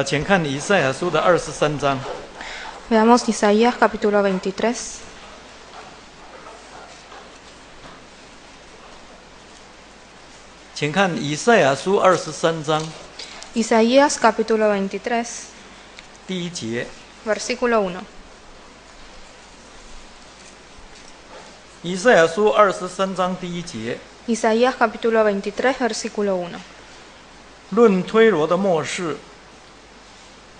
请看以赛亚书的23章。 Veamos Isaías capítulo 23. 请看以赛亚书23章 Isaías capítulo 23, 第1节。 versículo 1. 以赛亚书23章第1节。 Isaías capítulo 23, versículo 1. 论推罗的末世，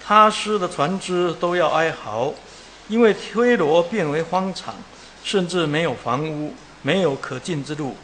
他施的船只都要哀嚎，因为推罗变为荒场，甚至没有房屋，没有可进之路。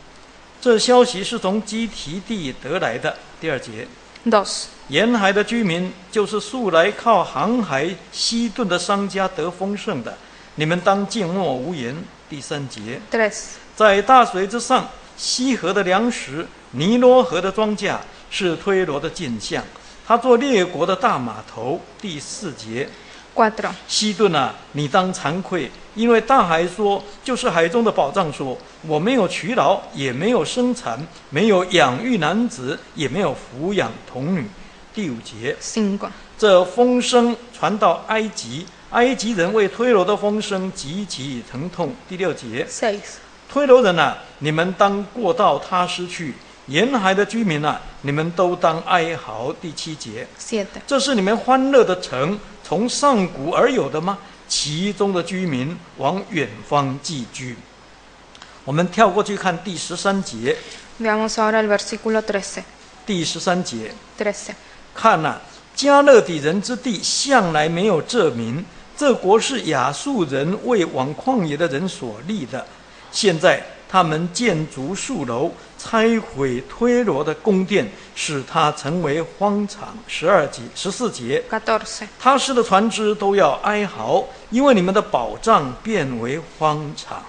这消息是从基提地得来的。第2节。 2. 沿海的居民，就是素来靠航海西顿的商家得丰盛的，你们当静默无言。第3节。 3. 在大水之上，西河的粮食，尼罗河的庄稼，是推罗的镜像，他做列国的大码头。第4节。 4. 西顿啊，你当惭愧，因为大海说，就是海中的宝藏说，我没有劬劳，也没有生产，没有养育男子，也没有抚养童女。第5节。 5. 这风声传到埃及，埃及人为推罗的风声极其疼痛。第6节。 6. 推罗人啊，你们当过到他施去；沿海的居民啊，你们都当哀嚎。第7节。 7. 这是你们欢乐的城，从上古而有的吗？其中的居民往远方寄居。我们跳过去看第13节。 Veamos ahora el versículo 13. 第13节。 13. 看啊，加勒底人之地向来没有这民，这国是亚述人为往旷野的人所立的。现在他们建筑数楼，拆毁推罗的宫殿，使它成为荒场。14节。 14. 他施的船只都要哀嚎，因为你们的宝藏变为荒场。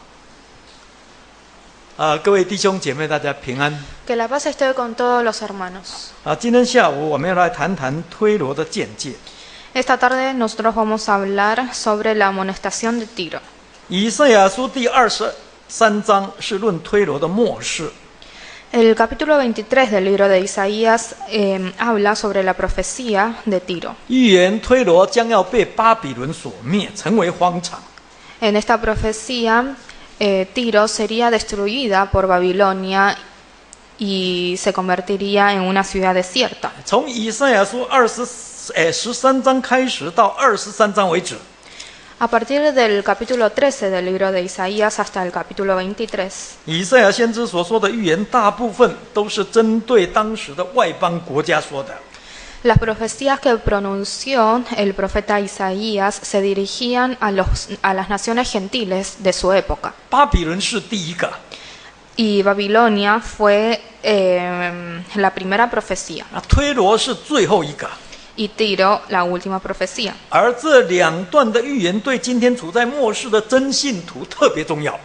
各位弟兄姐妹，大家平安。 Que la paz esté con todos los hermanos. 今天下午我们要来谈谈推罗的见解。 Esta tarde nosotros vamos a hablar sobre la amonestación de Tiro. 以赛亚书第23章是论推罗的末世。 El capítulo 23 del libro de Isaías habla sobre la profecía de Tiro. 预言推罗将要被巴比伦所灭，成为荒场。 En esta profecía, Tiro sería destruida por Babilonia y se convertiría en una ciudad desierta. 从以赛亚书13章开始到23章为止， A partir del capítulo 13 del libro de Isaías hasta el capítulo 23, 以赛亚先知所说的预言，大部分都是针对当时的外邦国家说的。 las profecías que pronunció el profeta Isaías se dirigían a las naciones gentiles de su época. 巴比伦是第一个， Y Babilonia fue la primera profecía. 推罗是最后一个。 Y Tiro, la última profecía. 而这2段的预言对今天处在末世的真信徒特别重要。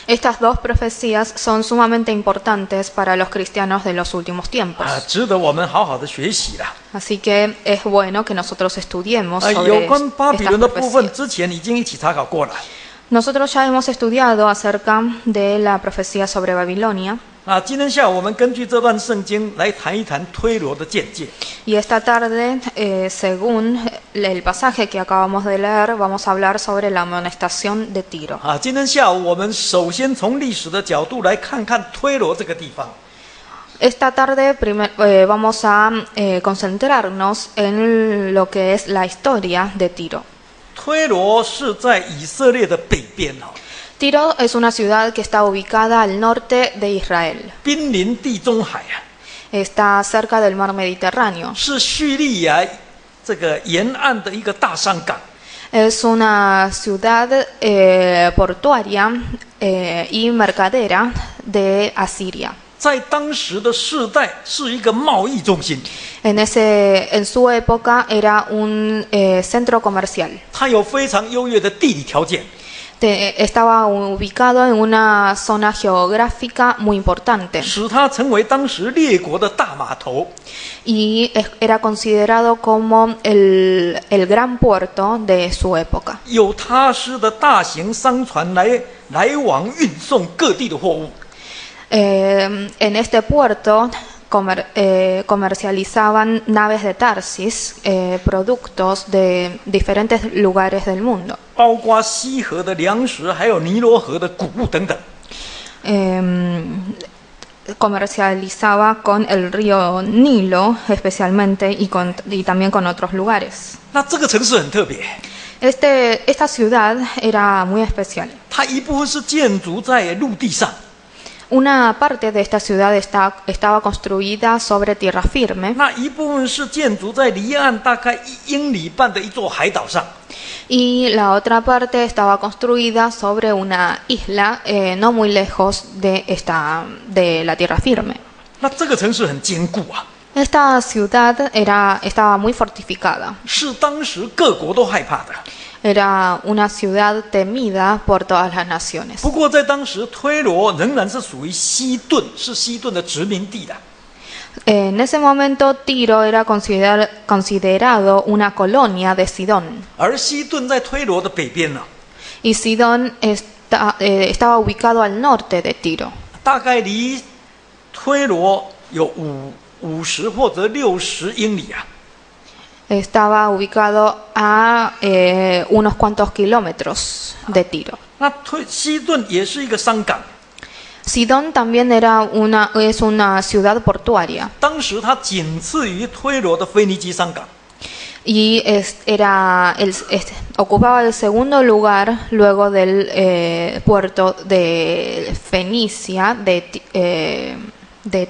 Estas dos profecías son sumamente importantes para los cristianos de los últimos tiempos. 值得我们好好的学习啦。 Así que es bueno que nosotros estudiemos sobre 有关巴比 estas 伦的部分， profecías. 之前已经一起查考过了。 Nosotros ya hemos estudiado acerca de la profecía sobre Babilonia. 今天下午我们根据这段圣经来谈一谈推罗的见解。 Y esta tarde, según el pasaje que acabamos de leer, vamos a hablar sobre la amonestación de Tiro. 今天下午我们首先从历史的角度来看看推罗这个地方。 Esta tarde vamos a concentrarnos en lo que es la historia de Tiro. 推罗是在以色列的北边 Tiro es una ciudad que está ubicada al norte de Israel. 濒临地中海 Está cerca del mar Mediterráneo. 是叙利亚这个沿岸的一个大商港。 Es una ciudad portuaria y mercadera de Asiria. 在当时的世代是一个贸易中心。 En su época era un centro comercial. 它有非常优越的地理条件。 Estaba ubicado en una zona geográfica muy importante. 使它成为当时列国的大码头。 Y era considerado como el gran puerto de su época. 有他施的大型商船来往运送各地的货物。 En este puerto comercializaban naves de Tarsis, productos de diferentes lugares del mundo. 包括西河的粮食，还有尼罗河的谷物等等。 Comercializaba con el río Nilo especialmente y también con otros lugares. 那这个城市很特别， Esta ciudad era muy especial. 它一部分是建筑在陆地上， Una parte de esta ciudad estaba construida sobre tierra firme 那一部分是建筑在离岸大概1英里半的一座海岛上。 y la otra parte estaba construida sobre una isla no muy lejos de la tierra firme. 那这个城市很坚固啊， Esta ciudad estaba muy fortificada. 是当时各国都害怕的。 Era una ciudad temida por todas las naciones. 不过在当时，推罗仍然是属于西顿，是西顿的殖民地的。 En ese momento Tiro era considerado una colonia de Sidón. 而西顿在推罗的北边呢， Y Sidón estaba ubicado al norte de Tiro. 大概离推罗有50或者60英里啊。 Estaba ubicado a unos cuantos kilómetros de Tiro. 那西顿也是一个商港， Sidón también es una ciudad portuaria 当时它仅次于推罗的腓尼基商港。 y ocupaba el segundo lugar luego del puerto de Fenicia de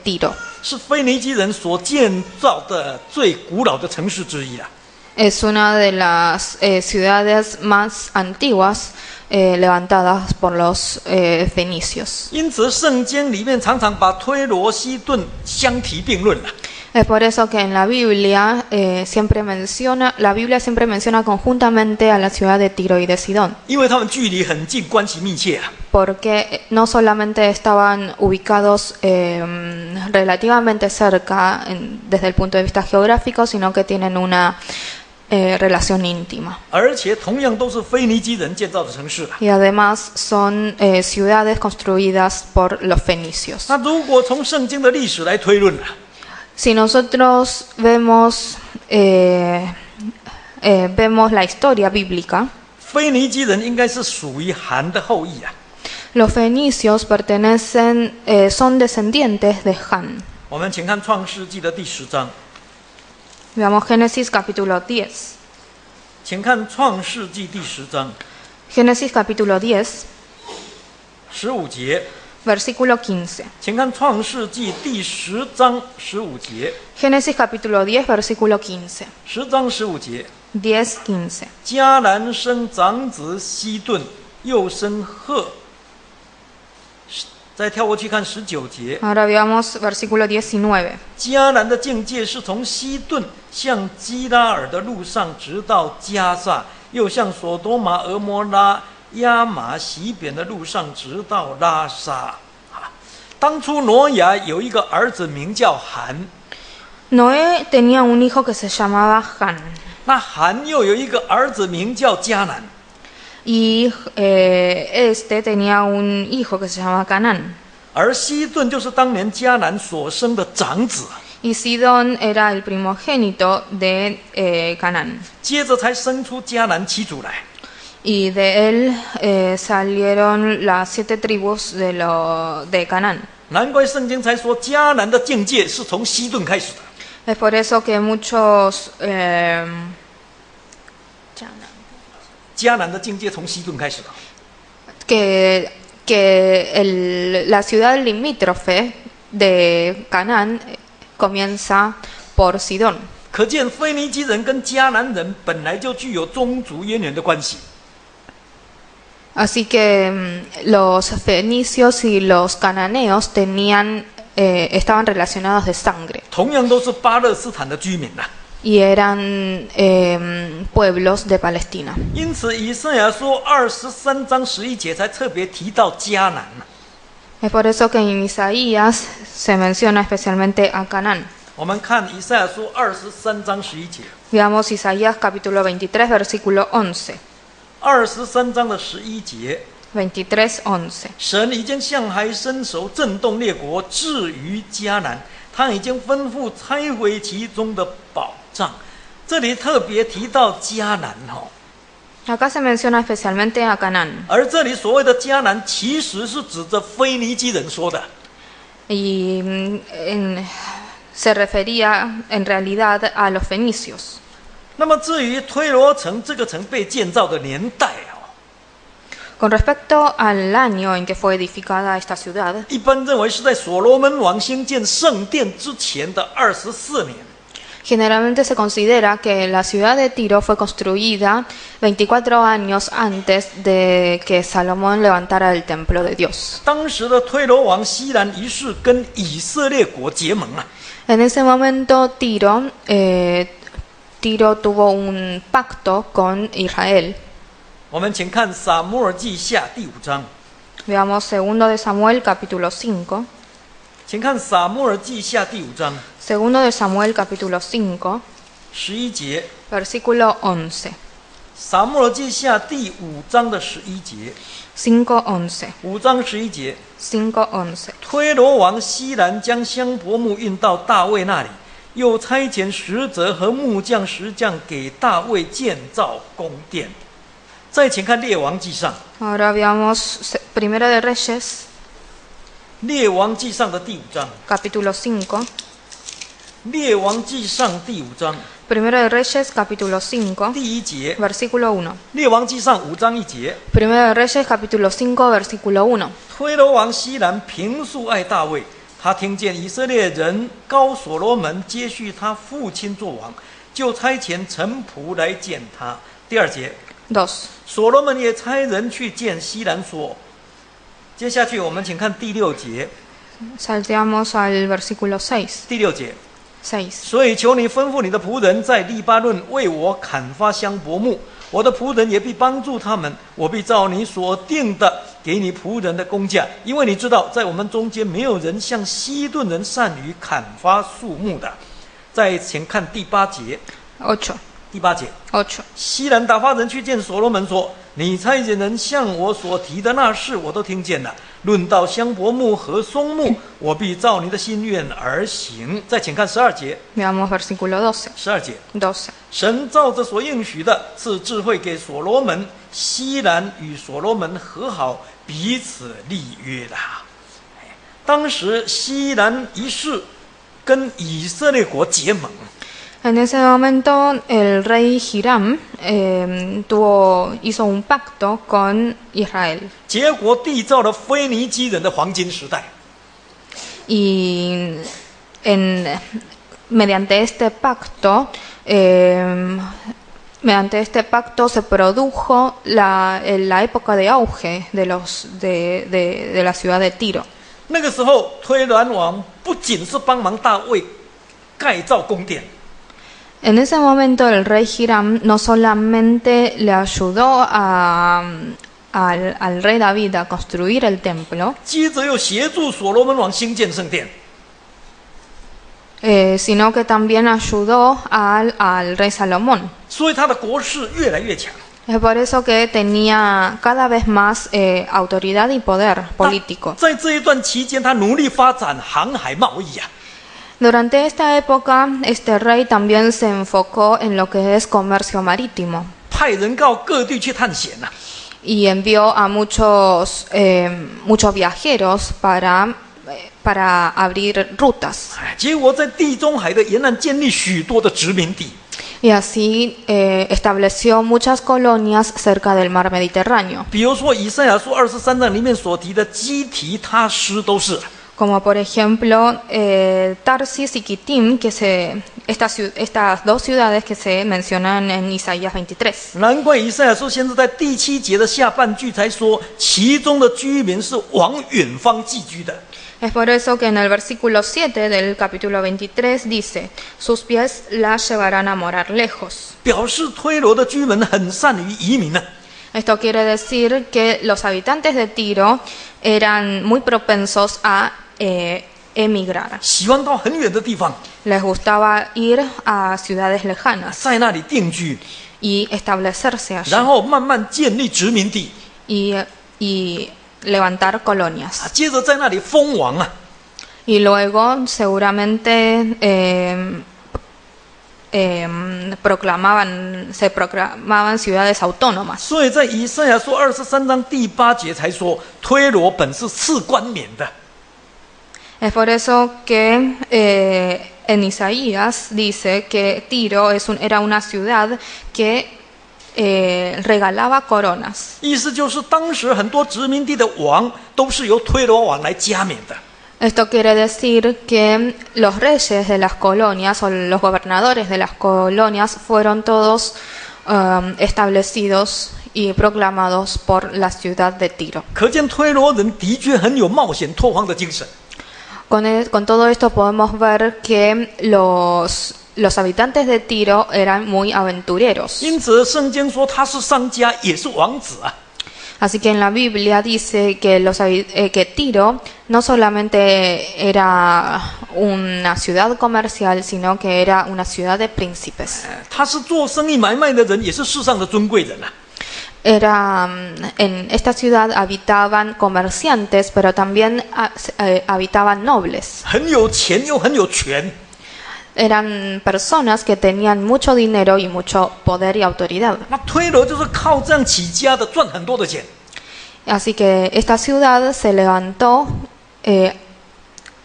Tiro. 是腓尼基人所建造的最古老的城市之一了。 Es una de las ciudades más antiguas levantadas por los fenicios. 因此，圣经里面常常把推罗、西顿相提并论了。 Es por eso que en la Biblia la Biblia siempre menciona conjuntamente a la ciudad de Tiro y de Sidón, 因为他们距离很近，关系密切啊。 porque no solamente estaban ubicados relativamente cerca desde el punto de vista geográfico, sino que tienen una relación íntima. 而且同样都是腓尼基人建造的城市啊。 Y además son ciudades construidas por los fenicios. 那如果从圣经的历史来推论啊， Si nosotros vemos la historia bíblica, 腓尼基人应该是属于韩的后裔啊。 los fenicios son descendientes de Han. 我们请看创世纪的第10章， Veamos Génesis capítulo 10. 请看创世纪第10章 Génesis capítulo 10, 15节， versículo 15. 请看创世纪第10章15节， Génesis capítulo 10, versículo 15. 10章15节。 10, 15. 迦南生长子西顿，又生赫。再跳过去看19节， Ahora veamos versículo 19. 迦南的境界是从西顿向基拉尔的路上，直到加萨，又向所多玛、俄摩拉、亚玛西扁的路上，直到拉沙。当初挪亚有一个儿子名叫韩， Noé tenía un hijo que se llamaba Han. 那韩又有一个儿子名叫迦南。 Y tenía un hijo que se llamaba Canaán. 而西顿就是当年迦南所生的长子， Y Sidón era el primogénito de Canaán. 接着才生出迦南7族来。 Y de él salieron las 7 tribus de Canaán. 难怪圣经才说迦南的境界是从西顿开始的。 Es por eso que muchos... 迦南的境界从西顿开始的。 la ciudad limítrofe de Canaán comienza por Sidón. 可见腓尼基人跟迦南人本来就具有宗族渊源的关系。 Así que los fenicios y los cananeos estaban relacionados de sangre 同样都是巴勒斯坦的居民呐。 y eran pueblos de Palestina. 因此，以赛亚书23章11节才特别提到迦南。 Es por eso que en Isaías se menciona especialmente a Canaán. 我们看以赛亚书23章11节。 Veamos Isaías capítulo 23, versículo 11. 23章的11节。 23:11. 神已经向海伸手，震动列国，至于迦南，他已经吩咐拆毁其中的宝藏。这里特别提到迦南Acá se menciona especialmente a Canaán. 而这里所谓的迦南，其实是指着腓尼基人说的。Y se refería en realidad a los fenicios. 那么至于推罗城这个城被建造的年代Con respecto al año en que fue edificada esta ciudad, 一般认为是在所罗门王兴建圣殿之前的24年。generalmente se considera que la ciudad de Tiro fue construida 24 años antes de que Salomón levantara el templo de Dios. 当时的推罗王西兰一世跟以色列国结盟啊。En ese momento Tiro tuvo un pacto con Israel. 我们请看撒母耳记下第5章。Veamos 2 de Samuel capítulo 5. 请看撒母耳记下第5章。2 de Samuel capítulo 5. 11节。Versículo 11. 撒母耳记下第5章的11节。5:11. 5章11节。5:11. 推罗王西兰将香柏木运到大卫那里，又差遣使者和木匠、石匠给大卫建造宫殿。再请看列王记上。Ahora veamos 1 de Reyes. 列王记上的第5章。Capítulo 5. 列王记上第5章。1 de Reyes capítulo 5. 第1节。Versículo 1. 列王记上5章1节。1 de Reyes capítulo 5 versículo 1. 推罗王西兰平素爱大卫，他听见以色列人高所罗门接续他父亲做王，就差遣臣仆来见他。第2节。2. 所罗门也差人去见西兰说。接下去我们请看第6节。Salteamos al versículo 6. 第6节。6. 所以求你吩咐你的仆人在利巴嫩为我砍伐香柏木，我的仆人也必帮助他们，我必照你所定的给你仆人的工价，因为你知道在我们中间没有人像西顿人善于砍伐树木的。再请看第8节。8. 第8节。8. 西兰打发人去见所罗门说，你差遣人向我所提的那事我都听见了，论到香柏木和松木，我必照你的心愿而行。再请看12节。 Veamos versículo 12. 12节。12. 神照着所应许的赐智慧给所罗门，西兰与所罗门和好，彼此立约的。当时西兰一世跟以色列国结盟。En ese momento el rey Hiram hizo un pacto con Israel. 结果缔造了腓尼基人的黄金时代。Y mediante este pacto se produjo la época de auge de la ciudad de Tiro. 那个时候，推罗王不仅是帮忙大卫盖造宫殿。En ese momento el rey Hiram no solamente le ayudó al rey David a construir el templo, 接着又协助所罗门王兴建圣殿， sino que también ayudó al rey Salomón. 所以他的国势越来越强。 Es por eso que tenía cada vez más autoridad y poder político. 在这一段期间，他努力发展航海贸易啊。 Durante esta época, este rey también se enfocó en lo que es comercio marítimo 派人到各地去探险啊。 y envió a muchos viajeros para abrir rutas. 结果在地中海的沿岸建立许多的殖民地。 Y así estableció muchas colonias cerca del mar Mediterráneo. 比如说以赛亚书23章里面所提的基提他施都是。 Como por ejemplo Tarsis y Kitim, estas dos ciudades que se mencionan en Isaías 23. 难怪以赛亚书先是在第7节的下半句才说，其中的居民是往远方寄居的。 Es por eso que en el versículo 7 del capítulo 23 dice, sus pies la llevarán a morar lejos. 表示推罗的居民很善于移民啊。 Esto quiere decir que los habitantes de Tiro eran muy propensos a emigrar. 喜欢到很远的地方， Les gustaba ir a ciudades lejanas 在那里定居， y establecerse allí 然后慢慢建立殖民地， y levantar colonias. 接着在那里封王啊。Y luego seguramente se proclamaban ciudades autónomas. 所以在以赛亚书23章第8节才说，推罗本是次冠冕的。 Es por eso que en Isaías dice que Tiro era una ciudad que regalaba coronas. 意思就是当时很多殖民地的王都是由推罗王来加冕的。 Esto quiere decir que los reyes de las colonias o los gobernadores de las colonias fueron todos establecidos y proclamados por la ciudad de Tiro. 可见推罗人的确很有冒险拓荒的精神。 Con todo esto podemos ver que los habitantes de Tiro eran muy aventureros. 因此圣经说他是商家，也是王子啊。 Así que en la Biblia dice que Tiro no solamente era una ciudad comercial, sino que era una ciudad de príncipes. 他是做生意买卖的人，也是世上的尊贵人啊。 En esta ciudad habitaban comerciantes, pero también habitaban nobles. 很有钱又很有权。 Eran personas que tenían mucho dinero y mucho poder y autoridad. 那推罗就是靠这样起家的，赚很多的钱。 Así que esta ciudad se levantó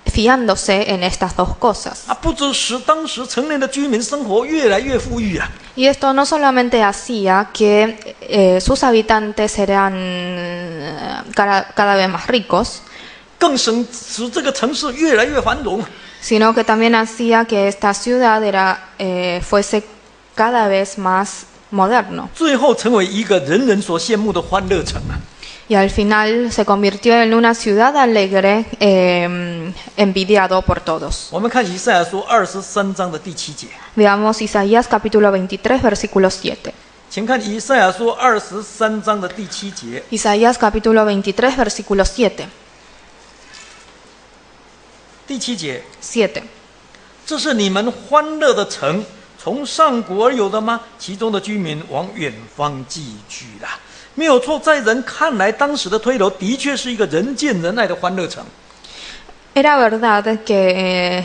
fiándose en estas dos cosas. 不只使当时城内的居民生活越来越富裕啊， Y esto no solamente hacía que sus habitantes eran cada vez más ricos, 更使这个城市越来越繁荣。 sino que también hacía que esta ciudad fuese cada vez más moderno. 最后成为一个人人所羡慕的欢乐城啊！ Y al final se convirtió en una ciudad alegre, envidiado por todos. 我们看以赛亚书23章的第7节， Veamos Isaías capítulo 23, versículo 7. 请看以赛亚书23章的第7节。 Isaías capítulo 23, versículo 7. 第7节， 7. 这是你们欢乐的城，从上古而有的吗？其中的居民往远方寄居了。没有错，在人看来，当时的推罗的确是一个人见人爱的欢乐城。 Era verdad que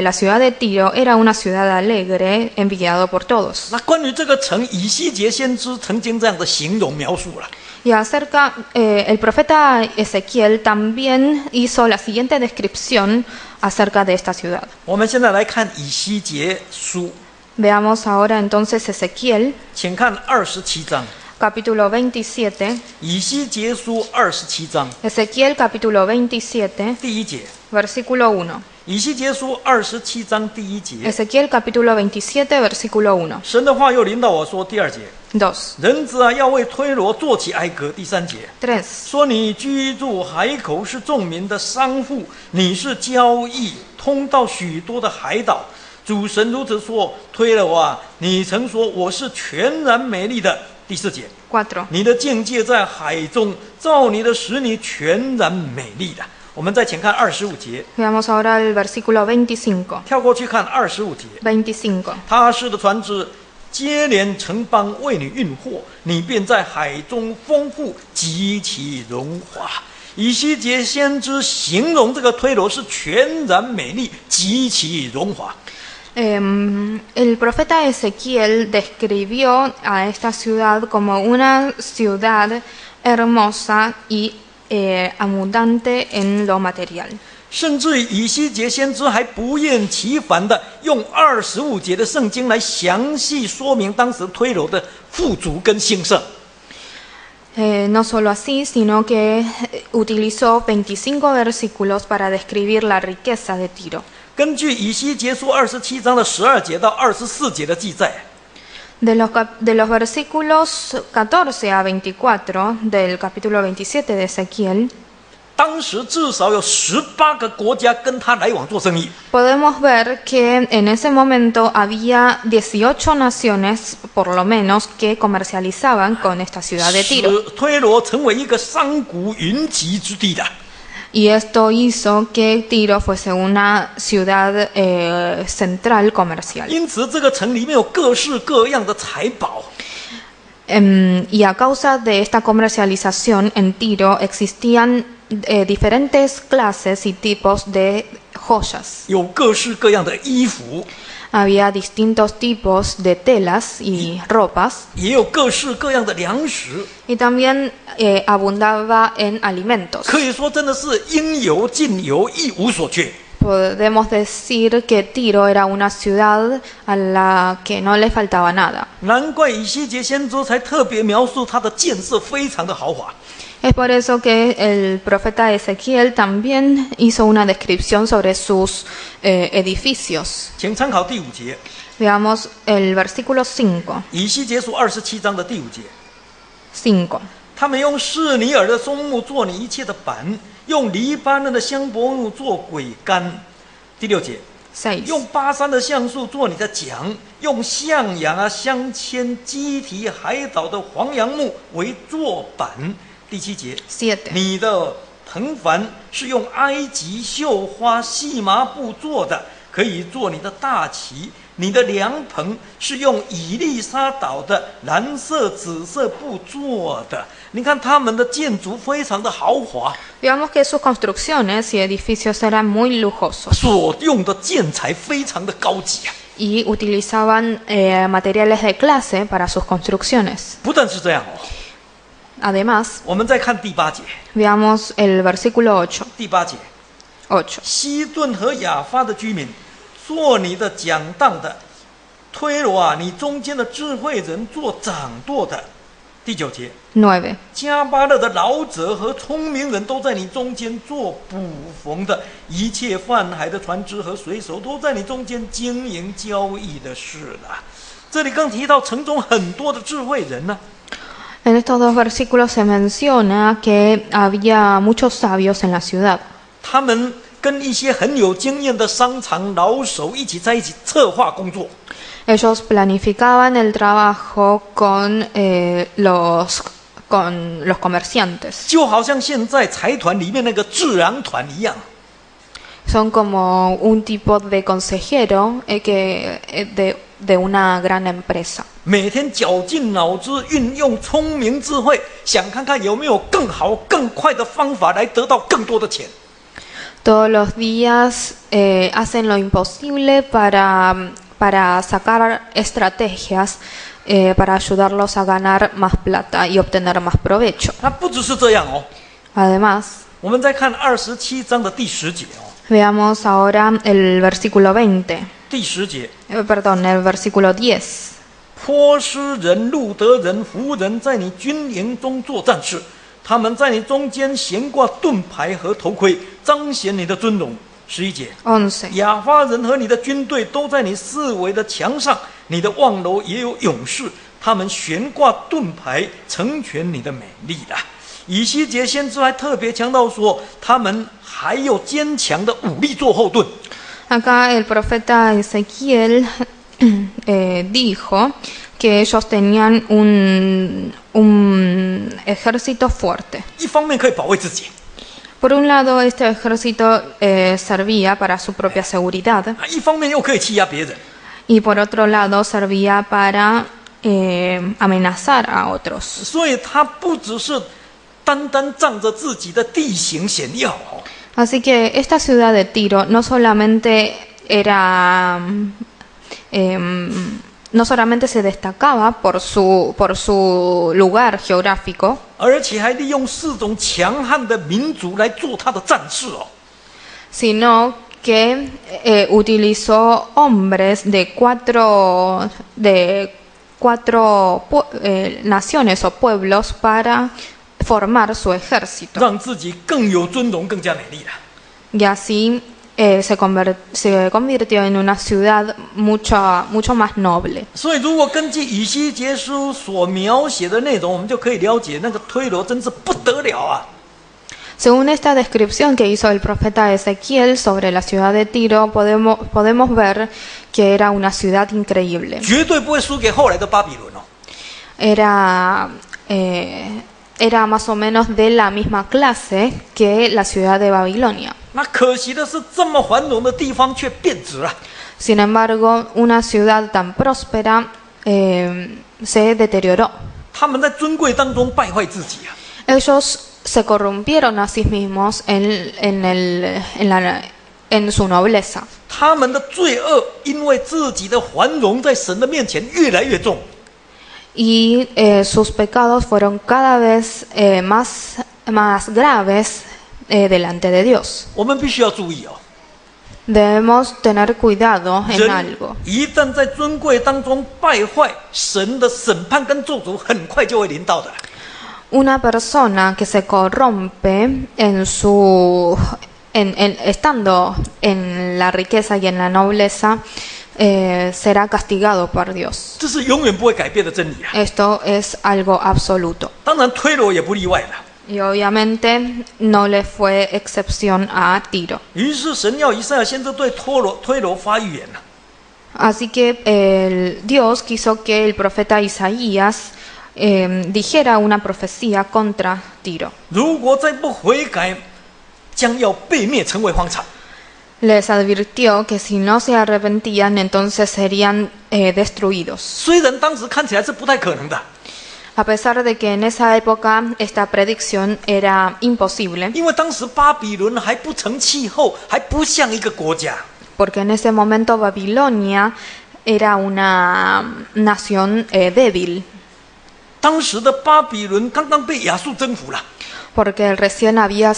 la ciudad de Tiro era una ciudad alegre, envidiado por todos. 那关于这个城，以西结先知曾经这样的形容描述了。 Y acerca, el profeta Ezequiel también hizo la siguiente descripción acerca de esta ciudad. 我们现在来看以西结书， Veamos ahora entonces Ezequiel, 请看27章。 capítulo 27. 以西结书27章 Ezequiel, capítulo 27, 第1节。 versículo 1. 以西结书27章第1节。 Ezequiel, capítulo 27, versículo 1. 神的话又临到我说，第2节， 2. 人子啊，要为推罗做起哀歌。第3节， 3. 说你居住海口是众民的商户，你是交易通到许多的海岛。主神如此说：推罗啊，你曾说我是全然美丽的。第4节， 4. 你的境界在海中，照你的使你全然美丽的。我们再请看25节， Veamos ahora el versículo 25. 跳过去看25节。 25. 他施的船只接连城邦为你运货，你便在海中丰富，极其荣华。以西结先知形容这个推罗是全然美丽，极其荣华。 El profeta Ezequiel describió a esta ciudad como una ciudad hermosa y abundante en lo material. 甚至于以西结先知还不厌其烦的用25节的圣经来详细说明当时推罗的富足跟兴盛。 No solo así, sino que utilizó 25 versículos para describir la riqueza de Tiro. 根据以西结书27章的12节到24节的记载， De los versículos 14 a 24 del capítulo 27 de Ezequiel, 当时至少有18个国家跟他来往做生意。 podemos ver que en ese momento había 18 naciones, por lo menos, que comercializaban con esta ciudad de 使 Tiro. 推罗成为一个商贾云集之地的。 Y esto hizo que Tiro fuese una ciudad central comercial. 因此，这个城里面有各式各样的财宝。 Y a causa de esta comercialización en Tiro existían diferentes clases y tipos de joyas. 有各式各样的衣服， Había distintos tipos de telas y ropas 也有各式各样的粮食， y también abundaba en alimentos. 可以说真的是应有尽有，一无所缺。 Podemos decir que Tiro era una ciudad a la que no le faltaba nada. 难怪以西结先知才特别描述它的建设非常的豪华。 Es por eso que el profeta Ezequiel también hizo una descripción sobre sus edificios. 请参考第5节， Veamos el versículo 5. 以西结书27章的第5节。 5. 他们用示尼尔的松木做你一切的板，用黎巴嫩的香柏木做桅杆。第6节， 6. 用巴山的橡树做你的桨，用象牙、镶嵌基提海岛的黄杨木为坐板。第7节， 7. 你的盆幡是用埃及绣花细麻布做的，可以做你的大旗。你的凉棚是用以利沙岛的蓝色、紫色布做的。你看他们的建筑非常的豪华， Veamos que sus construcciones y edificios eran muy lujosos 所用的建材非常的高级啊！ y utilizaban materiales de clase para sus construcciones. 不但是这样哦， Además, 我们再看第8节， veamos el versículo 8. 第8节， 8. 西顿和亚发的居民，做你的讲道的，推罗啊，你中间的智慧人做掌舵的。第9节， 9. 加巴勒的老者和聪明人都在你中间做捕缝的，一切泛海的船只和水手都在你中间经营交易的事了。这里更提到城中很多的智慧人呢、 En estos dos versículos se menciona que había muchos sabios en la ciudad. 他们跟一些很有经验的商场老手一起在一起策划工作。 Ellos planificaban el trabajo con los comerciantes. 就好像现在财团里面那个智囊团一样， Son como un tipo de consejero de una gran empresa. 每天绞尽脑汁，运用聪明智慧，想看看有没有更好、更快的方法来得到更多的钱。 Todos los días hacen lo imposible para sacar estrategias para ayudarlos a ganar más plata y obtener más provecho. 那不只是这样哦， Además, 我们再看27章的第10节哦， veamos ahora el versículo 20. 第10节， Perdón, el versículo 10. 波斯人、路德人、弗人在你军营中做战士，他们在你中间悬挂盾牌和头盔，彰显你的尊荣。11节， 11. 亚发人和你的军队都在你四围的墙上，你的望楼也有勇士，他们悬挂盾牌，成全你的美丽了。以西结先知还特别强调说，他们还有坚强的武力做后盾。 Acá el profeta Ezequiel dijo que ellos tenían un ejército fuerte. 一方面可以保卫自己， Por un lado, este ejército servía para su propia seguridad 一方面又可以欺压别人。 y por otro lado servía para amenazar a otros. 所以他不只是单单仗着自己的地形险要哦， Así que esta ciudad de Tiro no solamente no solamente se destacaba por su lugar geográfico, 而且还利用4种强悍的民族来做他的战士哦。 sino que utilizó hombres de cuatro naciones o pueblos para formar su ejército. 让自己更有尊荣，更加美丽了。 Y así se convirtió en una ciudad mucho más noble. 所以，如果根据以西结书所描写的内容，我们就可以了解那个推罗真是不得了啊！ Según esta descripción que hizo el profeta Ezequiel sobre la ciudad de Tiro, podemos ver que era una ciudad increíble. 绝对不会输给后来的巴比伦哦。 Era más o menos de la misma clase que la ciudad de Babilonia. 那可惜的是，这么繁荣的地方却变质了。 Sin embargo, una ciudad tan próspera se deterioró. 他们在尊贵当中败坏自己啊！ Ellos se corrompieron a sí mismos en su nobleza. 他们的罪恶因为自己的繁荣在神的面前越来越重。 Y sus pecados fueron cada vez más graves delante de Dios. 我们必须要注意哦， Debemos tener cuidado en 人 algo. 一旦在尊贵当中败坏，神的审判跟咒诅很快就会临到的。 Una persona que se corrompe estando en la riqueza y en la nobleza será castigado por Dios. 这是永远不会改变的真理啊！ Esto es algo absoluto. 当然，推罗也不例外了。 Y obviamente no le fue excepción a Tiro. 于是神要以赛亚先知对推罗发预言了。 Así que Dios quiso que el profeta Isaías dijera una profecía contra Tiro. 如果再不悔改，将要被灭，成为荒场。 Les advirtió que si no se arrepentían, entonces serían destruidos. 虽然当时看起来是不太可能的， A pesar de que en esa época esta predicción era imposible, 因为当时巴比伦还不成气候，还不像一个国家。 porque en ese momento Babilonia era una nación débil, 当时的巴比伦刚刚被亚述征服了， porque recién había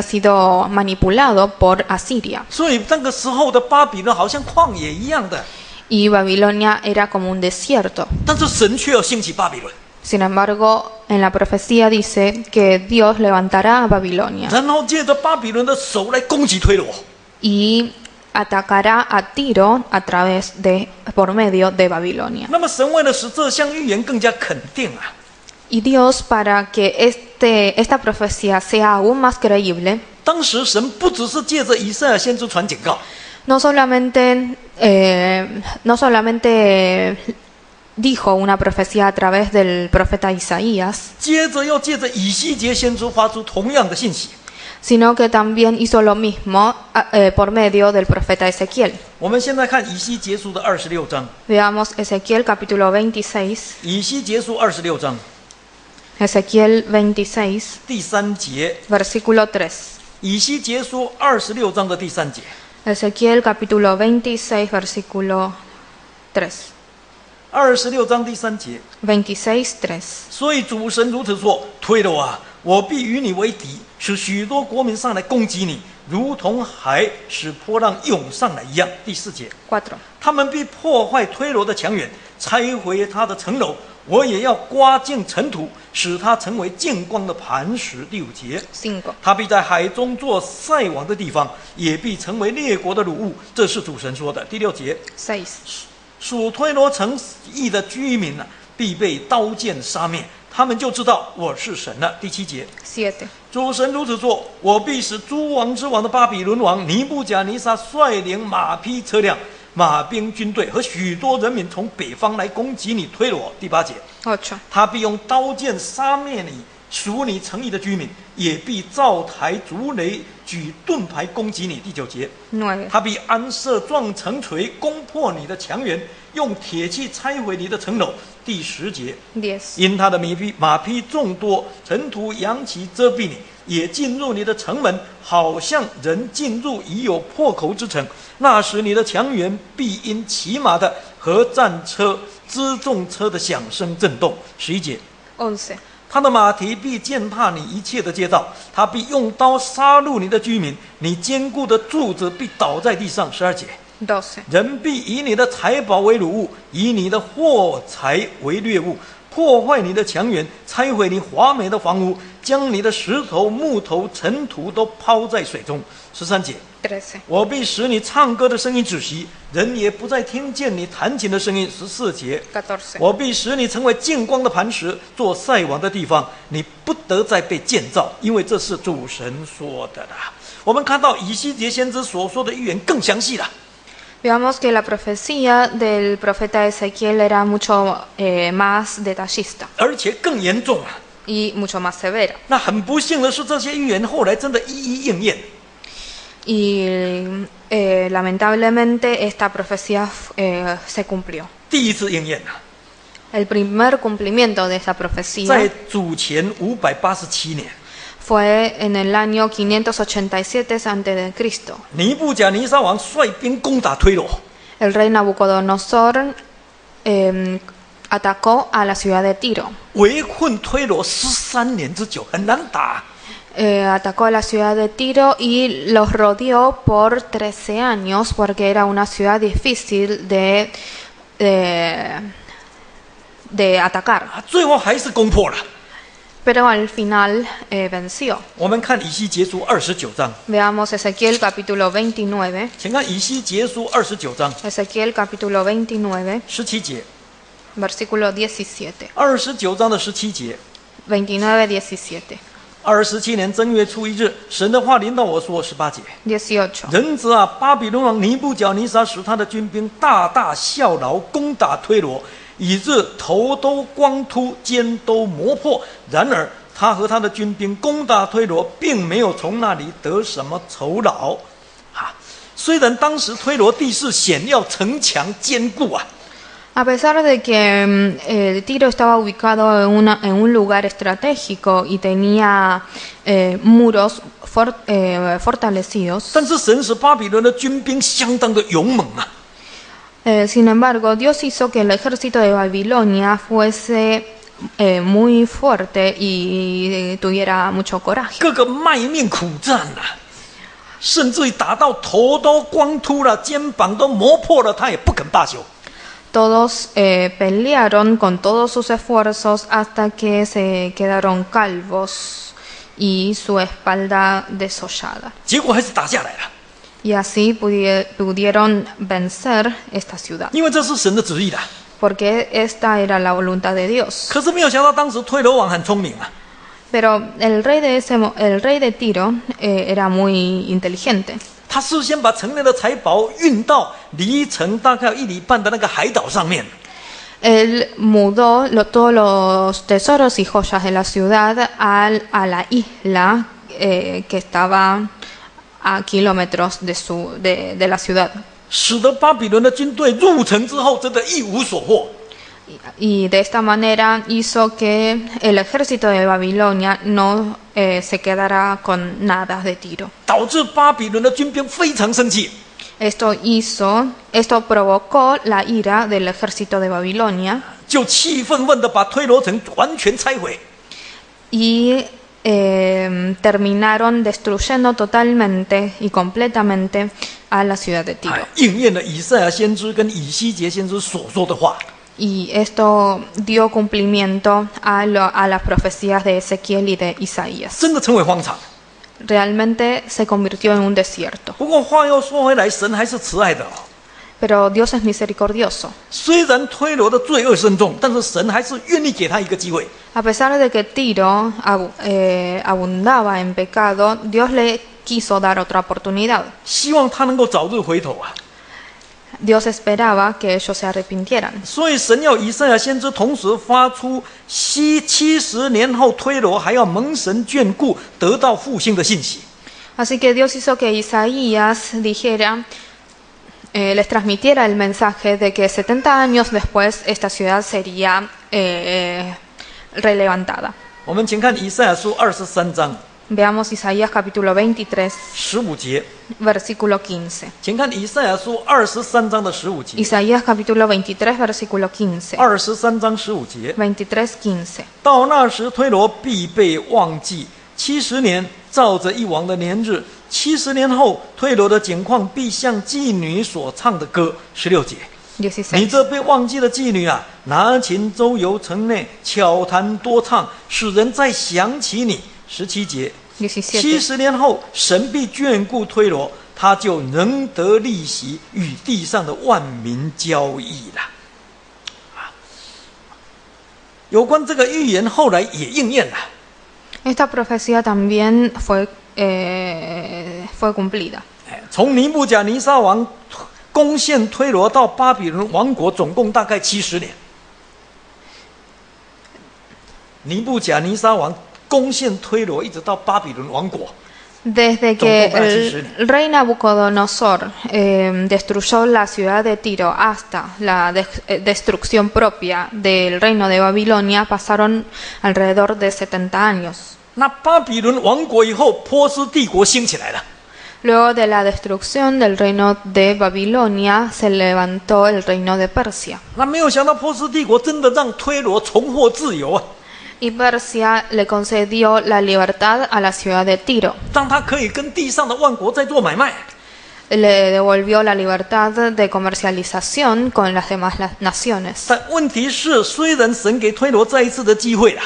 sido manipulado por Asiria. 所以那个时候的巴比伦好像旷野一样的。 Y Babilonia era como un desierto. 但是神却要兴起巴比伦， Sin embargo, en la profecía dice que Dios levantará a Babilonia 然后借着巴比伦的手来攻击推罗。 y atacará a Tiro por medio de Babilonia. 那么神为了使这项预言更加肯定啊， Y Dios, para que esta profecía sea aún más creíble, 当时神不只是借着以赛亚先知传警告， no solamente dijo una profecía a través del profeta Isaías, 接着要借着以西结先知发出同样的信息。 sino que también hizo lo mismo por medio del profeta Ezequiel. 我们现在看以西结书的26章， Veamos Ezequiel capítulo 26, 以西结书26章 Ezequiel 26, 第3节， versículo 3. 以西结书26章的第3节。 Ezequiel capítulo 26, versículo 3. 26章第3节， 26, 3. 所以主神如此说：推罗啊，我必与你为敌，使许多国民上来攻击你，如同海使波浪涌上来一样。第4节， 4. 他们必破坏推罗的墙垣，拆毁他的城楼，我也要刮净尘土，使他成为见光的磐石。第5节， 5. 他必在海中做晒网的地方，也必成为列国的掳物。这是主神说的。第6节， 6. 属推罗城邑的居民必被刀剑杀灭，他们就知道我是神了。第7节， 7. 主神如此说：我必使诸王之王的巴比伦王尼布甲尼撒率领马匹车辆、马兵军队和许多人民从北方来攻击你推罗。第8节， 8. 他必用刀剑杀灭你属你城邑的居民，也必造台筑垒，举盾牌攻击你。第9节， 9. 他必安设撞城锤，攻破你的墙垣，用铁器拆毁你的城楼。第10节， 10. 因他的马匹众多，尘土扬起遮蔽你，也进入你的城门，好像人进入已有破口之城。那时你的墙垣必因骑马的和战车、辎重车的响声震动。11节， 11. 他的马蹄必践踏你一切的街道，他必用刀杀戮你的居民，你坚固的柱子必倒在地上。12节， 12. 人必以你的财宝为掳物，以你的货财为掠物，破坏你的墙垣，拆毁你华美的房屋，将你的石头、木头、尘土都抛在水中。13节， 13. 我必使你唱歌的声音止息，人也不再听见你弹琴的声音。14节， 14. 我必使你成为见光的磐石，做晒网的地方，你不得再被建造，因为这是主神说的啦。我们看到以西结先知所说的预言更详细了。 Veamos que la profecía del profeta Ezequiel era mucho más detallista 而且更严重啊！ y mucho más severa. 那很不幸的是，这些预言后来真的一一应验。 Y lamentablemente esta profecía se cumplió. 第一次应验啊！ El primer cumplimiento de esa 在 profecía 主前587年， fue en el año 587 a.C. 尼布甲尼撒王率兵攻打推罗， El rey Nabucodonosor atacó a la ciudad de Tiro. 围困推罗13年之久，很难打。 Atacó a la ciudad de Tiro y los rodeó por 13 años porque era una ciudad difícil de atacar. 最后还是攻破了。 Pero al final venció. 我们看以西结书29章， Veamos Ezequiel capítulo 29. 请看以西结书29章 Ezequiel capítulo 29, 17节versículo 17. ，29章的17节。 29, 17. 27年正月初1日，神的话临到我说：18节， 18. 人子啊，巴比伦王尼布甲尼撒使他的军兵大大效劳，攻打推罗，以致头都光秃，肩都磨破。然而他和他的军兵攻打推罗，并没有从那里得什么酬劳。虽然当时推罗地势险要，城墙坚固啊。 A pesar de que Tiro estaba ubicado en un lugar estratégico y tenía muros fortalecidos, 但是神使巴比伦的军兵相当的勇猛啊！ sin embargo, Dios hizo que el ejército de Babilonia fuese muy fuerte y tuviera mucho coraje. 个个卖命苦战啊，甚至于打到头都光秃了，肩膀都磨破了，他也不肯罢休。 Todos pelearon con todos sus esfuerzos hasta que se quedaron calvos y su espalda desollada. 结果还是打下来了， Y así pudieron vencer esta ciudad, 因为这是神的旨意的。 porque esta era la voluntad de Dios. 可是没有想到，当时推罗王很聪明啊， Pero el rey de Tiro era muy inteligente. 他事先把城内的财宝运到离城大概1里半的那个海岛上面。 Él mudó todos los tesoros y joyas de la ciudad a la isla que estaba a kilómetros de la ciudad. 使得巴比伦的军队入城之后，真的一无所获。 Y de esta manera hizo que el ejército de Babilonia no se quedara con nada de Tiro. 导致巴比伦的军兵非常生气， Esto provocó la ira del ejército de Babilonia 就气愤愤地把推罗城完全拆毁。 y terminaron destruyendo totalmente y completamente a la ciudad de Tiro. 应验了以赛亚先知跟以西结先知所说的话。 Y esto dio cumplimiento a las profecías de Ezequiel y de Isaías. 真的成为荒场。 Realmente se convirtió en un desierto. 不过话又说回来，神还是慈爱的哦。 Pero Dios es misericordioso. 虽然推罗的罪恶深重，但是神还是愿意给他一个机会。 A pesar de que Tiro abundaba en pecado, Dios le quiso dar otra oportunidad. 希望他能够早日回头啊！ Dios esperaba que ellos se arrepintieran. 所以神要以赛亚先知同时发出70年后推罗还要蒙神眷顾，得到复兴的信息。 Así que Dios hizo que Isaías les transmitiera el mensaje de que 70 años después esta ciudad sería relevantada. 我们请看以赛亚书23章 Veamos Isaías capítulo 23, 15节， versículo 15. 请看以赛亚书23章的15节。 Isaías capítulo 23, versículo 15. 23章15节， 23, 15. 到那时推罗必被忘记70年，照着一王的年日。70年后，推罗的景况必像妓女所唱的歌。16节，你16. 这被忘记的妓女啊，拿琴周游城内，巧弹多唱，使人再想起你。17节。 17. 70年后，神必眷顾推罗，他就能得利息，与地上的万民交易了。有关这个预言，后来也应验了。 Esta profecía también fue cumplida. 从尼布甲尼撒王攻陷推罗到巴比伦王国，总共大概70年。尼布甲尼撒王攻陷推罗，一直到巴比伦王国。Desde que el rey Nabucodonosor destruyó la ciudad de Tiro hasta la destrucción propia del reino de Babilonia, pasaron alrededor de 70 años. 那巴比伦亡国以后，波斯帝国兴起来了。 Luego de la destrucción del reino de Babilonia, se levantó el reino de Persia. 那没有想到波斯帝国真的让推罗重获自由啊， Y Persia le concedió la libertad a la ciudad de Tiro. 让他可以跟地上的万国在做买卖。 Le devolvió la libertad de comercialización con las demás naciones. 但问题是，虽然神给推罗再一次的机会了，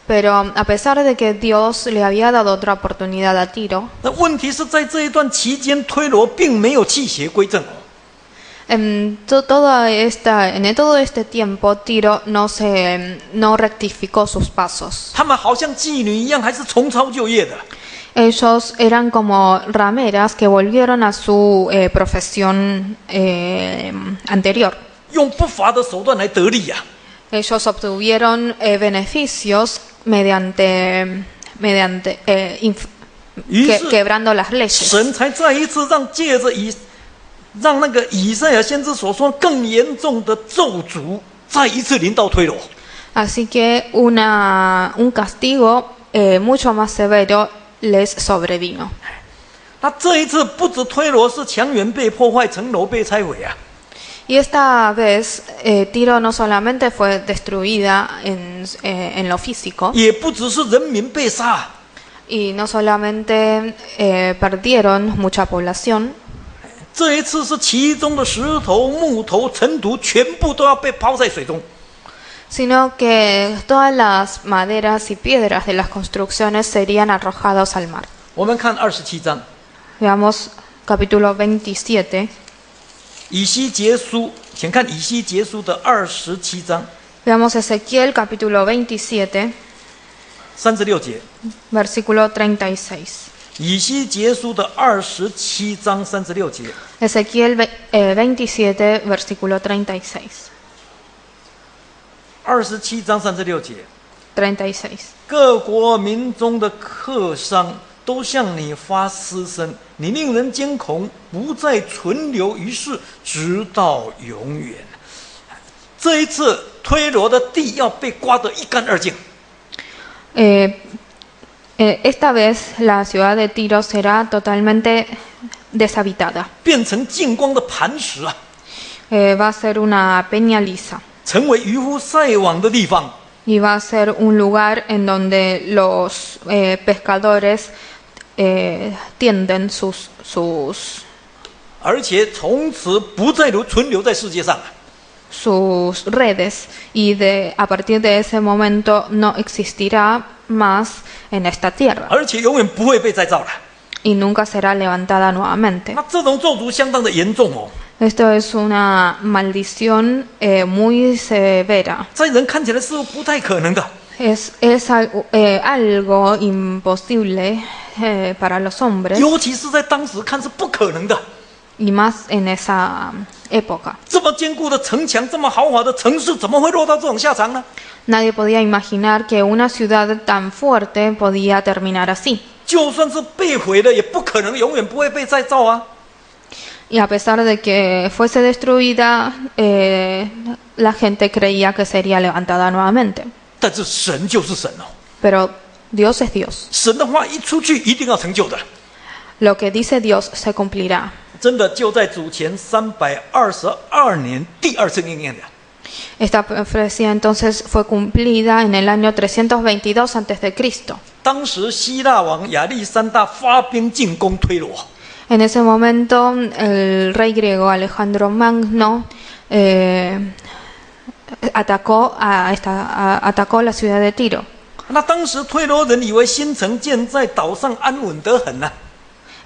Pero a pesar de que Dios le había dado otra oportunidad a Tiro, 那问题是在这一段期间，推罗并没有弃邪归正。 en todo este tiempo Tiro no rectificó sus pasos. 他们好像妓女一样，还是重操旧业的。 Ellos eran como rameras que volvieron a su profesión anterior. 用不法的手段来得利呀、啊。 Ellos obtuvieron beneficios mediante quebrando las leyes. 神才再一次借着让那个以赛亚先知所说更严重的咒诅再一次临到推罗。 Así que un castigo mucho más severo les sobrevino. 那这一次不止推罗是墙垣被破坏，城楼被拆毁啊。 Y esta vez Tiro no solamente fue destruida en lo físico, 也不只是人民被杀， y no solamente perdieron mucha población, 这一次是其中的石头、木头、尘土全部都要被抛在水中。 sino que todas las maderas y piedras de las construcciones serían arrojados al mar. 我们看27章， Veamos capítulo 27. 以西结书，请看以西结书的27章 Veamos Ezequiel capítulo 27, 36节。 versículo 36. 以西结书的27章36节。 Ezequiel 27, versículo 36. 27章36节。 36. 各国民中的客商都向你发嘶声，你令人惊恐，不再存留于世，直到永远。这一次推罗的地要被刮得一干二净。 Esta vez la ciudad de Tiro será totalmente deshabitada. 变成净光的磐石啊， Va a ser una peña lisa. 成为渔夫晒网的地方。 Y va a ser un lugar en donde los pescadores tienden sus 而且从此不再存留在世界上。 redes, y a partir de ese momento no existirá más en esta tierra 而且永远不会被再造了。 y nunca será levantada nuevamente. 那这种咒诅相当的严重哦， Esto es una maldición muy severa. 在人看起来是不太可能的。 Es algo imposible para los hombres, 尤其是在当时看是不可能的。 y más en esa época. 这么坚固的城墙，这么豪华的城市，怎么会落到这种下场呢？ Nadie podía imaginar que una ciudad tan fuerte podía terminar así. 就算是被毁了，也不可能永远不会被再造啊！ Y a pesar de que fuese destruida, la gente creía que sería levantada nuevamente. 但是神就是神哦， Pero Dios es Dios. 神的话一出去，一定要成就的。 Lo que dice Dios se cumplirá. 真的就在主前322年第二次应验的。 Esta profecía entonces fue cumplida en el año 322 a.C. 当时希腊王亚历山大发兵进攻推罗， En ese momento, el rey griego Alejandro Magno atacó la ciudad de Tiro. 那当时推罗人以为新城建在岛上安稳得很呐、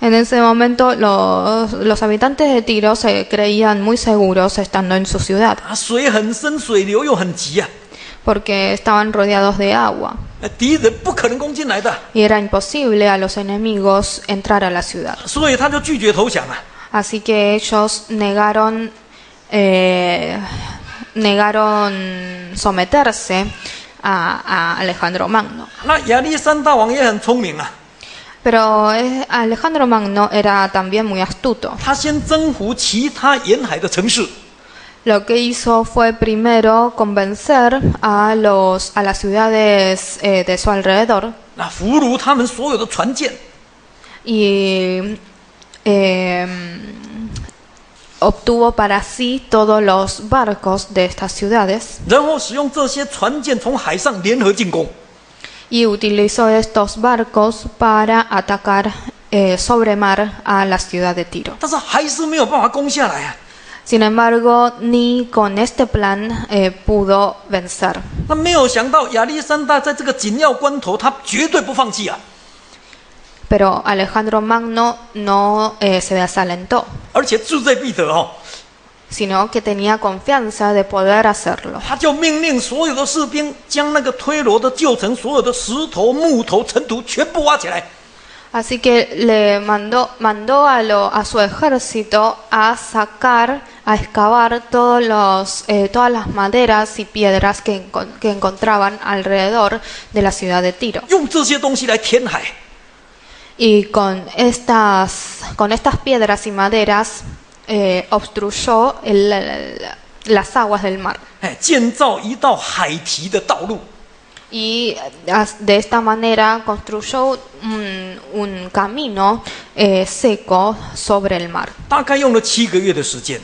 En ese momento, los habitantes de Tiro se creían muy seguros estando en su ciudad, 水很深，水流又很急啊， porque estaban rodeados de agua 敌人不可能攻进来的， y era imposible a los enemigos entrar a la ciudad. 所以他就拒绝投降啊。 Así que ellos negaron someterse a Alejandro Magno. 那亚历山大王也很聪明啊， Pero Alejandro Magno era también muy astuto. 他先征服其他沿海的城市， Lo que hizo fue primero convencer a las ciudades de su alrededor 那俘虏他们所有的船舰， y obtuvo para sí todos los barcos de estas ciudades 然后使用这些船舰从海上联合进攻。 y utilizó estos barcos para atacar sobre mar a la ciudad de Tiro. 但是还是没有办法攻下来啊！ Sin embargo, ni con este plan pudo vencer. 那没有想到亚历山大在这个紧要关头，他绝对不放弃啊！ Pero Alejandro Magno no se desalentó, 而且志在必得哦， sino que tenía confianza de poder hacerlo. 他就命令所有的士兵将那个推罗的旧城所有的石头、木头、尘土全部挖起来， Así que le mandó a su ejército a sacar, a excavar todas las maderas y piedras que encontraban alrededor de la ciudad de Tiro. 用这些东西来填海。 Y con estas piedras y maderas obstruyó las aguas del mar. 哎，建造一道海堤的道路。 Y de esta manera construyó un camino seco sobre el mar. 大概用了7个月的时间。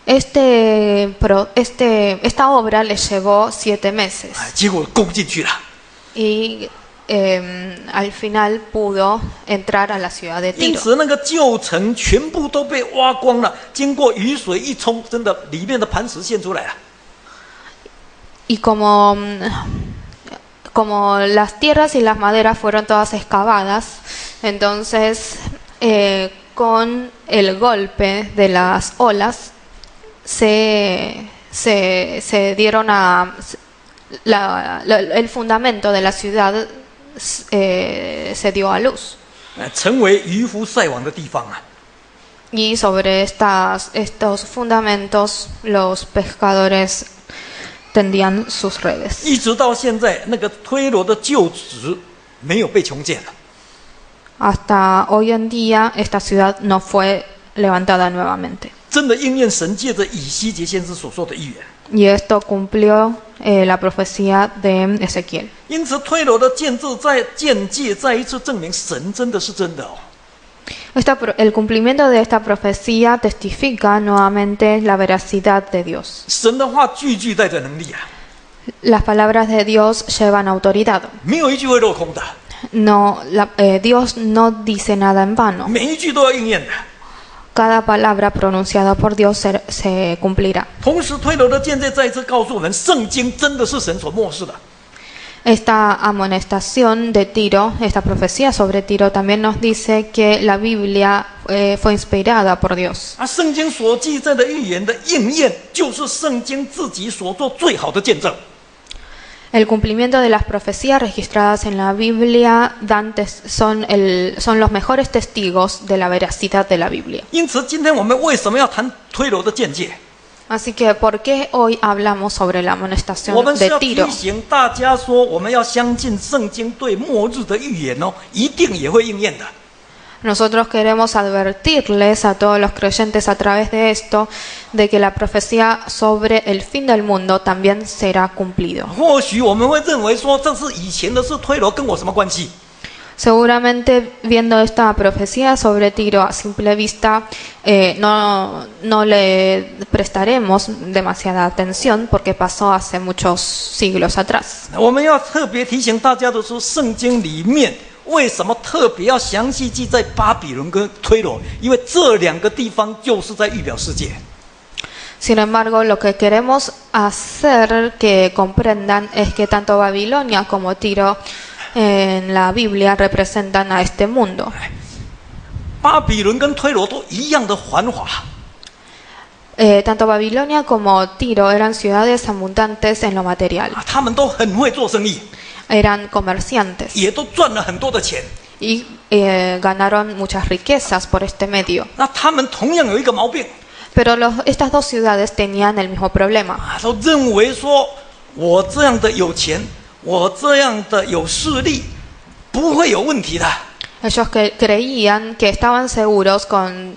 Esta obra le llevó 7 meses 哎，结果攻进去了。 y al final pudo entrar a la ciudad de 因 Tiro. 此，那个旧城全部都被挖光了。经过雨水一冲，真的里面的磐石现出来了。 Y como las tierras y las maderas fueron todas excavadas, entonces con el golpe de las olas se dieron el fundamento de la ciudad se dio a luz. 成为渔夫晒网的地方啊！ Y sobre estos fundamentos los pescadores tendían sus redes. 一直到现在，那个推罗的旧址没有被重建了。 Hasta hoy en día esta ciudad no fue levantada nuevamente. 真的应验神借着以西结先知所说的预言。 Y esto cumplió la profecía de Ezequiel. 因此，推罗的建界再一次证明神真的是真的哦。 El cumplimiento de esta profecía testifica nuevamente la veracidad de Dios. 神的话句句带着能力啊， Las palabras de Dios llevan autoridad. 没有一句会落空的， Dios no dice nada en vano. 每一句都要应验的。 Cada palabra pronunciada por Dios se cumplirá. 同时，推罗的见证再一次告诉我们，圣经真的是神所漠视的。 Esta amonestación de Tiro, esta profecía sobre Tiro también nos dice que la Biblia fue inspirada por Dios. 圣经所记载的预言的应验，就是圣经自己所做最好的见证。 El cumplimiento de las profecías registradas en la Biblia son los mejores testigos de la veracidad de la Biblia. 因此，今天我们为什么要谈推罗的见解？ Así que, ¿por qué hoy hablamos sobre la 我 amonestación 们是 de 要 Tiro? 提醒大家说，我们要相信圣经对末日的预言哦，一定也会应验的。 Nosotros queremos advertirles a todos los creyentes a través de esto de que la profecía sobre el fin del mundo también será cumplido. 或许我们会认为说，这是以前的事，推罗跟我什么关系？ Seguramente viendo esta profecía sobre Tiro a simple vista no le prestaremos demasiada atención porque pasó hace muchos siglos atrás. 我们要特别提醒大家的是，圣经里面为什么特别要详细记载巴比伦跟推罗？因为这两个地方就是在预表世界。 Sin embargo, lo que queremos hacer que comprendan es que tanto Babilonia como Tiro en la Biblia representan a este mundo. 巴比伦跟推罗都一样的繁华， Tanto Babilonia como Tiro eran ciudades abundantes en lo material. 他们都很会做生意， Eran comerciantes 也都赚了很多的钱。 y ganaron muchas riquezas por este medio. 那他们同样有一个毛病， Pero estas dos ciudades tenían el mismo problema. 都认为说我这样的有钱，我这样的有势力，不会有问题的。Ellos creían que estaban seguros con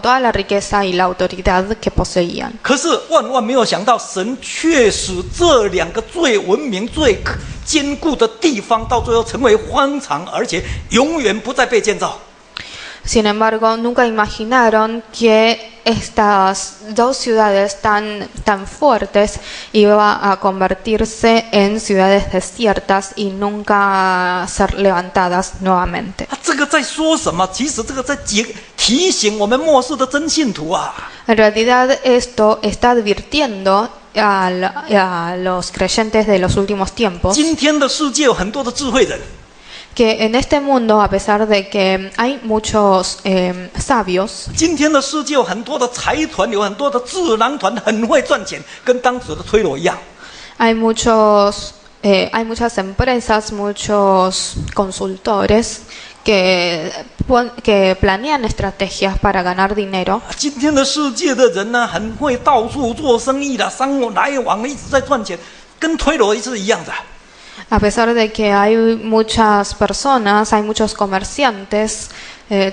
toda la riqueza y la autoridad que poseían. 可是万万没有想到，神却使这两个最文明、最坚固的地方，到最后成为荒场，而且永远不再被建造。 Sin embargo, nunca imaginaron que estas dos ciudades tan fuertes iban a convertirse en ciudades desiertas y nunca ser levantadas nuevamente. 这个在说什么？其实这个在提醒我们末世的真信徒啊。 En realidad, esto está advirtiendo a los creyentes de los últimos tiempos 今天的世界有很多的智慧人， que en este mundo, a pesar de que hay muchos sabios, 今天的世界有很多的财团，有很多的智囊团，很会赚钱，跟当时的推罗一样。 hay muchas empresas, muchos consultores que planean estrategias para ganar dinero. 今天的世界的人呢，很会到处做生意的，商务来往一直在赚钱，跟推罗是一样的。 A pesar de que hay muchas personas, hay muchos comerciantes,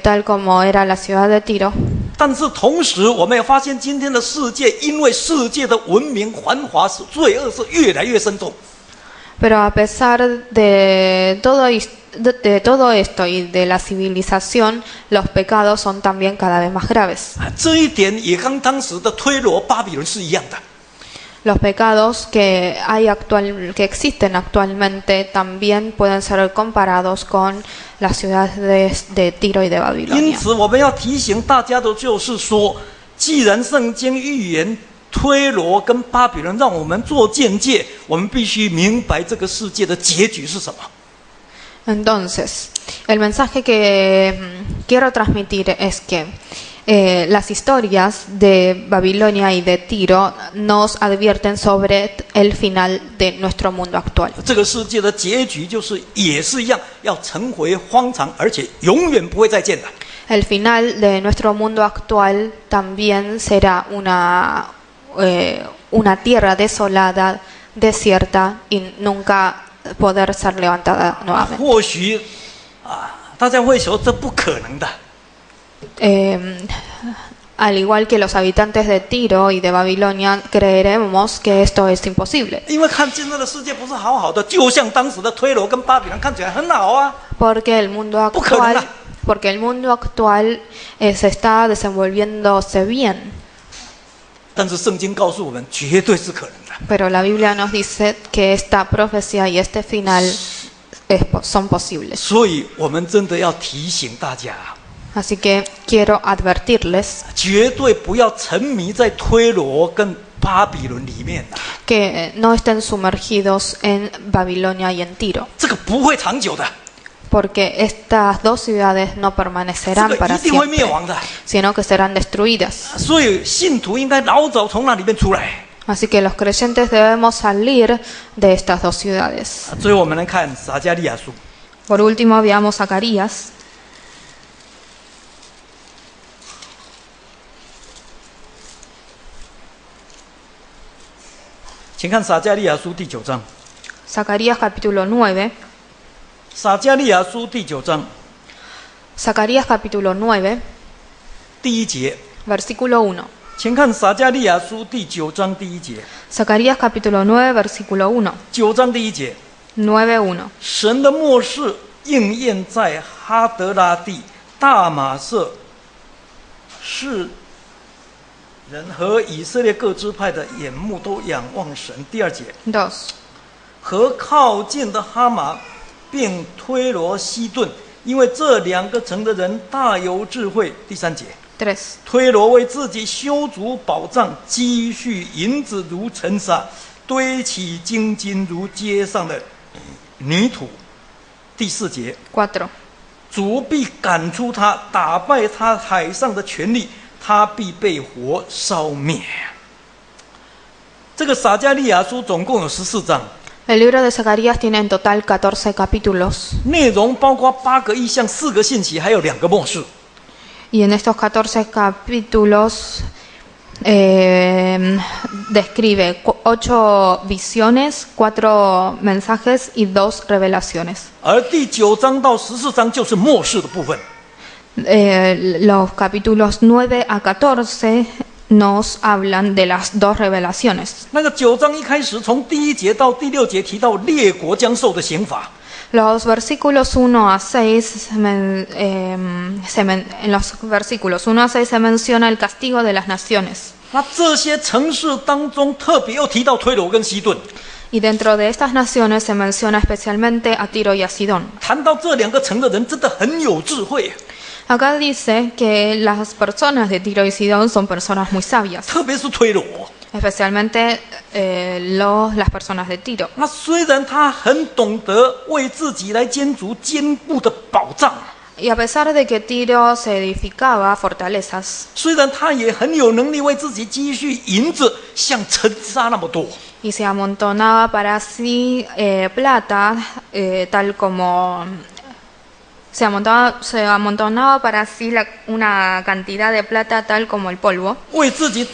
tal como era la ciudad de Tiro. 但是同时，我们也发现今天的世界，因为世界的文明繁华，是罪恶是越来越深重。 Pero a pesar de todo esto y de la civilización, los pecados son también cada vez más graves. 这一点也跟当时的推罗、巴比伦是一样的。 Los pecados que existen actualmente también pueden ser comparados con las ciudades de Tiro y de 因 Babilonia. 此，我们要提醒大家的就是说，既然圣经预言推罗跟巴比伦让我们做见解，我们必须明白这个世界的结局是什么。 Entonces, el mensaje que quiero transmitir es que las historias de Babilonia y de Tiro nos advierten sobre el final de nuestro mundo actual. 这个世界的结局就是也是一样，要成为荒场，而且永远不会再见的。 El final de nuestro mundo actual también será una tierra desolada, desierta y nunca poder ser levantada nuevamente. 或许大家会说这不可能的。 Al igual que los habitantes de Tiro y de Babilonia, creeremos que esto es imposible. 因为看现在的世界不是好好的，就像当时的推罗跟巴比伦看起来很好啊。 Porque el mundo actual se está desenvolviéndose bien. 但是圣经告诉我们，绝对是可能的。 Pero la Biblia nos dice que esta profecía y este final son posibles. 所以我们真的要提醒大家， Así que quiero advertirles 绝对不要沉迷在推罗跟巴比伦里面啊， que no estén sumergidos en Babilonia y en Tiro. 这个不会长久的， Porque estas dos ciudades no 这 permanecerán 个 para 一定会灭 siempre, 亡的。 sino que serán destruidas. 所以信徒应该老早从那里面出来。 Así que los creyentes debemos salir de estas dos ciudades. 最后我们来看撒迦利亚书， Por último, veamos Zacarías. 请看撒迦利亚书第9章。 Zacarías capítulo 9. 撒迦利亚书第9章 Zacarías capítulo 9, 第1节， versículo 1. 请看撒迦利亚书第9章第1节。 Zacarías capítulo 9, versículo 1. 9章第1节， 9:1. 神的末世应验在哈德拉地、大马色是人和以色列各支派的眼目都仰望神。第2节， 2. 和靠近的哈马并推罗西顿，因为这2个城的人大有智慧。第3节， 3. 推罗为自己修筑宝藏，积蓄银子如尘沙，堆起金金如街上的泥土。第4节， 4. 主必赶出他，打败他海上的权力，他必被火烧灭。这个撒迦利亚书总共有14章， El libro de Zacarías tiene en total 14 capítulos. 内容包括8个异象、4个信息，还有2个末世。 Y en estos 14 capítulos describe 8 visiones, 4 mensajes y 2 revelaciones. 而第9章到14章就是末世的部分。 Los capítulos 9 a 14 nos hablan de las 2 revelaciones. 那个9章一开始，从第1节到第6节提到列国将受的刑罚。 Los versículos 1 a 6 en los versículos 1 a 6 se menciona el castigo de las naciones. 那这些城市当中，特别又提到推罗跟西顿。 Y dentro de estas naciones se menciona especialmente a Tiro y a Sidón. 谈到这2个城的人，真的很有智慧， Acá dice que las personas de Tiro y Sidón son personas muy sabias, 特别是推罗。 especialmente las personas de Tiro. 那虽然他很懂得为自己来建筑坚固的保障， Y a pesar de que Tiro se edificaba fortalezas, 虽然他也很有能力为自己积蓄银子，像尘沙那么多， y se amontonaba para sí plata, tal como se amontonaba para sí una cantidad de plata tal como el polvo, 为自己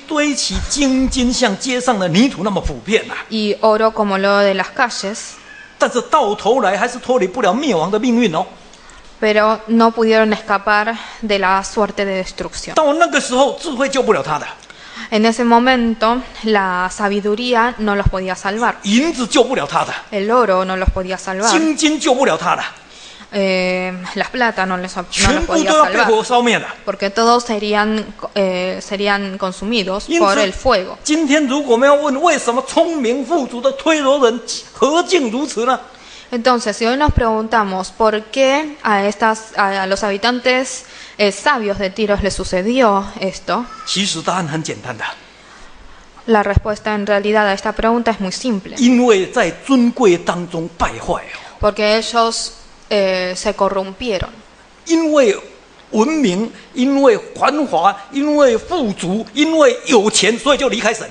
堆起金金，像街上的泥土那么普遍啊。 y oro como lo de las calles, 但是到头来还是脱离不了灭亡的命运哦。 pero no pudieron escapar de la suerte de destrucción. 到那个时候，智慧救不了他的， En ese momento, la sabiduría no los podía salvar, 银子救不了他的， el oro no los podía salvar, 金救不了他的， las plata no los 全部 podía 都要被 salvar, 火烧灭了。 porque todos serían consumidos 因 por el 此 fuego. 今天如果我们要问为什么聪明富足的推罗人何竟如此呢？ Entonces, si hoy nos preguntamos por qué a los habitantes sabios de Tiros les sucedió esto, 其实答案很简单的， la respuesta en realidad a esta pregunta es muy simple. 因为在尊贵当中败坏哦， Porque ellos se corrompieron. 因为文明，因为繁华，因为富足，因为有钱，所以就离开神。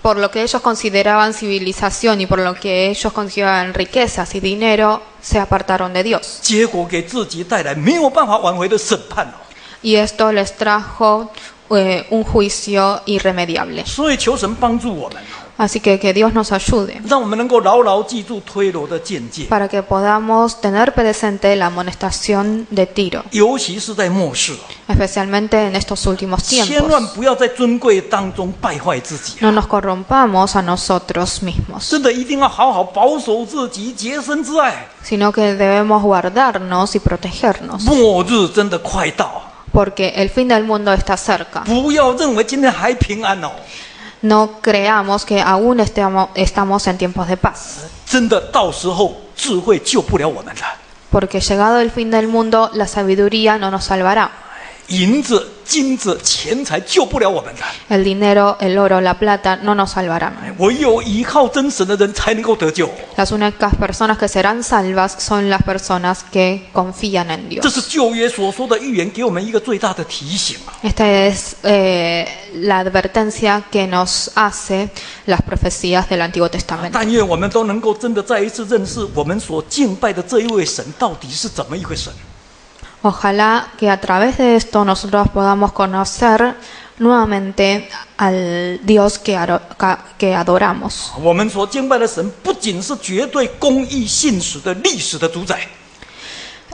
Por lo que ellos consideraban civilización y por lo que ellos consideraban riquezas y dinero, se apartaron de Dios. 结果给自己带来没有办法挽回的审判哦。 Y esto les trajo un juicio irremediable. 所以求神帮助我们， Así que Dios nos ayude 让我们能够牢牢记住推罗的见解， para que podamos tener presente la amonestación de Tiro, 尤其是在末世， especialmente en estos últimos 千万 tiempos. 不要在尊贵当中败坏自己。 No nos corrompamos a nosotros mismos, 真的一定要好好保守自己，洁身自爱。 sino que debemos guardarnos y protegernos, 末日真的快到， porque el fin del mundo está cerca. 不要认为今天还平安哦， No creamos que aún estamos en tiempos de paz, 真的到时候智慧救不了我们了。 porque llegado el fin del mundo, la sabiduría no nos salvará. 银子、金子、钱财救不了我们的， El dinero, el oro, la plata no nos salvarán. 唯有依靠真神的人才能够得救。 Las únicas personas que serán salvas son las personas que confían en 这 Dios. 是旧约所说的预言，给我们一个最大的提醒啊！ Esta es la advertencia que nos hace las profecías del Antiguo Testamento. 但愿我们都能够真的再一次认识我们所敬拜的这一位神到底是怎么一回神。 Ojalá que a través de esto nosotros podamos conocer nuevamente al Dios que adoramos. 我们所敬拜的神不仅是绝对公义信实的历史的主宰，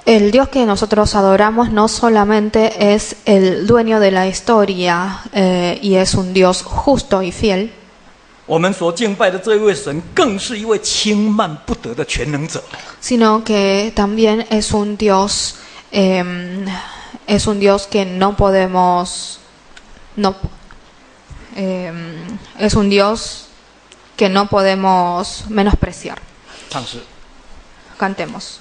El Dios que nosotros adoramos no solamente es el dueño de la historia y es un Dios justo y fiel, 我们所敬拜的这一位神更是一位轻慢不得的全能者。 sino que también es un Dios que no podemos es un Dios que no podemos menospreciar. 唱诗。 Cantemos.